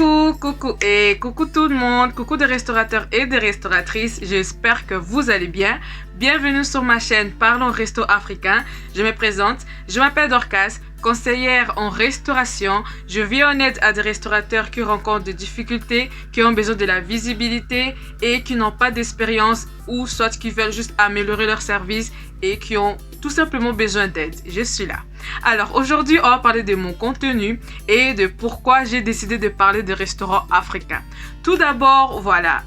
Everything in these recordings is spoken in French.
Coucou et coucou tout le monde, coucou des restaurateurs et des restauratrices, j'espère que vous allez bien. Bienvenue sur ma chaîne Parlons Resto Africain. Je me présente, je m'appelle Dorcas, conseillère en restauration. Je viens en aide à des restaurateurs qui rencontrent des difficultés, qui ont besoin de la visibilité et qui n'ont pas d'expérience ou soit qui veulent juste améliorer leur service et qui ont tout simplement besoin d'aide. Je suis là. Alors aujourd'hui, on va parler de mon contenu et de pourquoi j'ai décidé de parler de restaurants africains. Tout d'abord, voilà,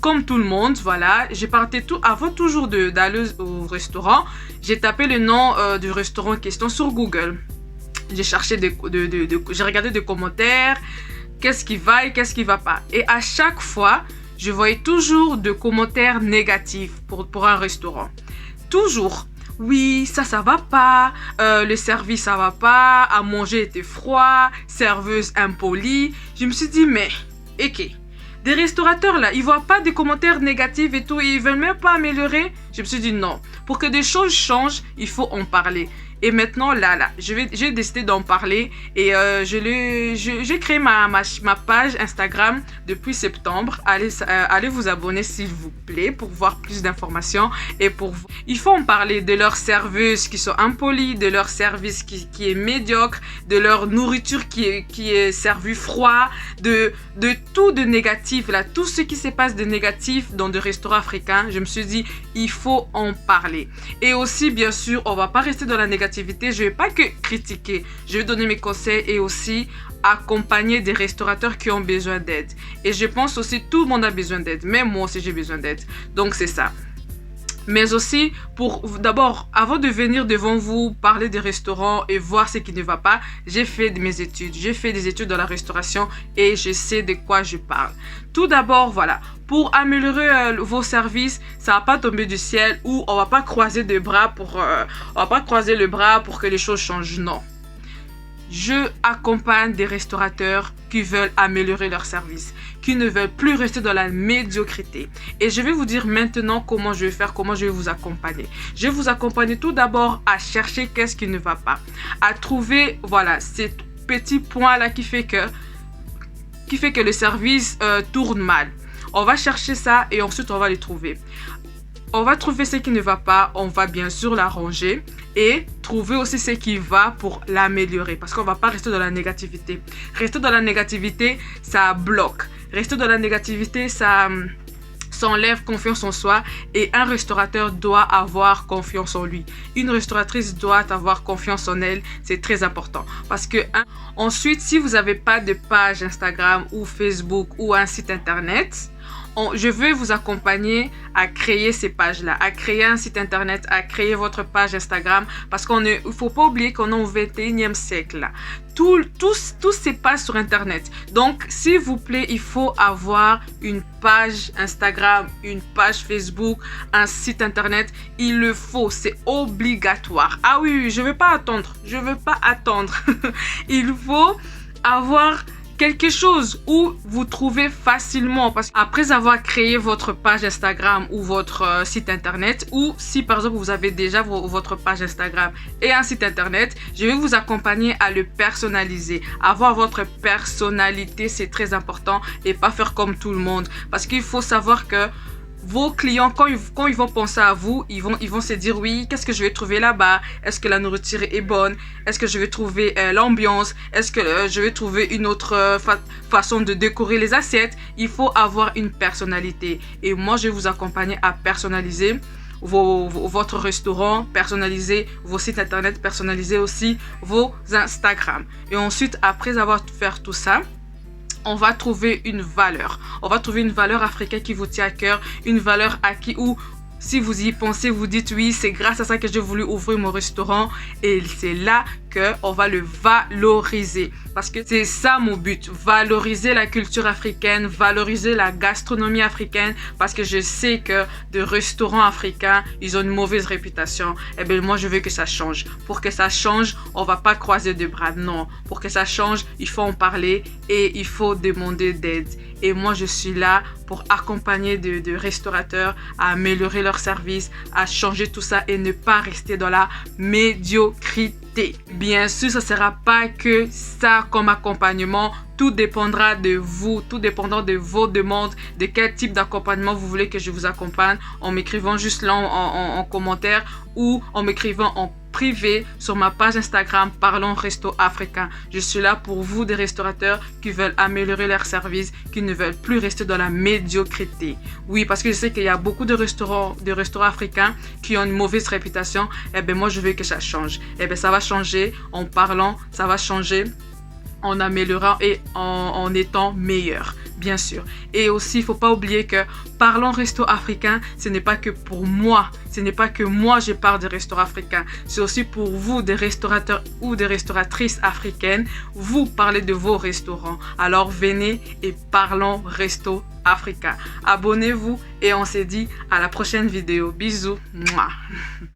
comme tout le monde, voilà, j'ai parté avant toujours d'aller au restaurant. J'ai tapé le nom du restaurant en question sur Google. J'ai cherché, j'ai regardé des commentaires, qu'est-ce qui va et qu'est-ce qui va pas. Et à chaque fois, je voyais toujours des commentaires négatifs pour un restaurant. Toujours. Oui, ça va pas, le service ça va pas, à manger était froid, serveuse impolie. Je me suis dit, mais, ok, des restaurateurs là, ils voient pas des commentaires négatifs et tout, et ils veulent même pas améliorer. Je me suis dit non, pour que des choses changent, il faut en parler. Et maintenant là, j'ai décidé d'en parler et j'ai créé ma page Instagram depuis septembre. Allez vous abonner s'il vous plaît pour voir plus d'informations et pour vous. Il faut en parler de leurs serveuses qui sont impolies, de leur service qui est médiocre, de leur nourriture qui est servie froid, de tout de négatif là, tout ce qui se passe de négatif dans des restaurants africains. Je me suis dit il faut en parler. Et aussi bien sûr, on va pas rester dans la négativité. Je vais pas que critiquer, je vais donner mes conseils et aussi accompagner des restaurateurs qui ont besoin d'aide. Et je pense aussi tout le monde a besoin d'aide, même moi aussi j'ai besoin d'aide. Donc c'est ça. Mais aussi, d'abord, avant de venir devant vous parler des restaurants et voir ce qui ne va pas, j'ai fait mes études. J'ai fait des études dans la restauration et je sais de quoi je parle. Tout d'abord, voilà, pour améliorer vos services, ça va pas tomber du ciel ou on va pas croiser les bras pour que les choses changent. Non. Je accompagne des restaurateurs qui veulent améliorer leur service, qui ne veulent plus rester dans la médiocrité. Et je vais vous dire maintenant comment je vais faire, comment je vais vous accompagner. Je vais vous accompagner tout d'abord à chercher qu'est-ce qui ne va pas, à trouver, voilà, ces petits points-là qui fait que le service tourne mal. On va chercher ça et ensuite on va les trouver. On va trouver ce qui ne va pas, on va bien sûr l'arranger et trouver aussi ce qui va pour l'améliorer parce qu'on ne va pas rester dans la négativité. Rester dans la négativité, ça bloque. Rester dans la négativité, ça enlève confiance en soi et un restaurateur doit avoir confiance en lui. Une restauratrice doit avoir confiance en elle, c'est très important. Parce que ensuite, si vous n'avez pas de page Instagram ou Facebook ou un site internet, je vais vous accompagner à créer ces pages-là, à créer un site internet, à créer votre page Instagram parce qu'il ne faut pas oublier qu'on est au 21e siècle. Là. Tout se passe sur internet. Donc, s'il vous plaît, il faut avoir une page Instagram, une page Facebook, un site internet. Il le faut, c'est obligatoire. Ah oui, je ne veux pas attendre. Il faut avoir quelque chose où vous trouvez facilement parce qu'après avoir créé votre page Instagram ou votre site internet ou si par exemple vous avez déjà votre page Instagram et un site internet, je vais vous accompagner à le personnaliser. Avoir votre personnalité, c'est très important et pas faire comme tout le monde parce qu'il faut savoir que vos clients, quand ils vont penser à vous, ils vont se dire oui, qu'est-ce que je vais trouver là-bas? Est-ce que la nourriture est bonne? Est-ce que je vais trouver l'ambiance? Est-ce que je vais trouver une autre façon de décorer les assiettes? Il faut avoir une personnalité. Et moi, je vais vous accompagner à personnaliser votre restaurant, personnaliser vos sites internet, personnaliser aussi vos Instagram. Et ensuite, après avoir fait tout ça, on va trouver une valeur. On va trouver une valeur africaine qui vous tient à cœur, une valeur où si vous y pensez, vous dites oui, c'est grâce à ça que j'ai voulu ouvrir mon restaurant et c'est là qu'on va le valoriser. Parce que c'est ça mon but, valoriser la culture africaine, valoriser la gastronomie africaine parce que je sais que des restaurants africains, ils ont une mauvaise réputation. Et bien moi, je veux que ça change. Pour que ça change, on va pas croiser de bras, non. Pour que ça change, il faut en parler et il faut demander d'aide. Et moi, je suis là pour accompagner de restaurateurs à améliorer leur service, à changer tout ça et ne pas rester dans la médiocrité. qualité. Bien sûr, ça ne sera pas que ça comme accompagnement. Tout dépendra de vous, tout dépendra de vos demandes, de quel type d'accompagnement vous voulez que je vous accompagne, en m'écrivant juste là en commentaire ou en m'écrivant en privé sur ma page Instagram Parlons Resto Africain. Je suis là pour vous, des restaurateurs qui veulent améliorer leur service, qui ne veulent plus rester dans la médiocrité. Oui, parce que je sais qu'il y a beaucoup de restaurants africains qui ont une mauvaise réputation. Eh bien, moi, je veux que ça change. Eh bien, ça va changer en parlant, ça va changer en améliorant et en étant meilleur, bien sûr. Et aussi, il ne faut pas oublier que Parlons Resto Africain, ce n'est pas que pour moi. Ce n'est pas que moi, je parle des restaurants africains. C'est aussi pour vous, des restaurateurs ou des restauratrices africaines. Vous parlez de vos restaurants. Alors, venez et Parlons Resto Africain. Abonnez-vous et on se dit à la prochaine vidéo. Bisous. Mouah.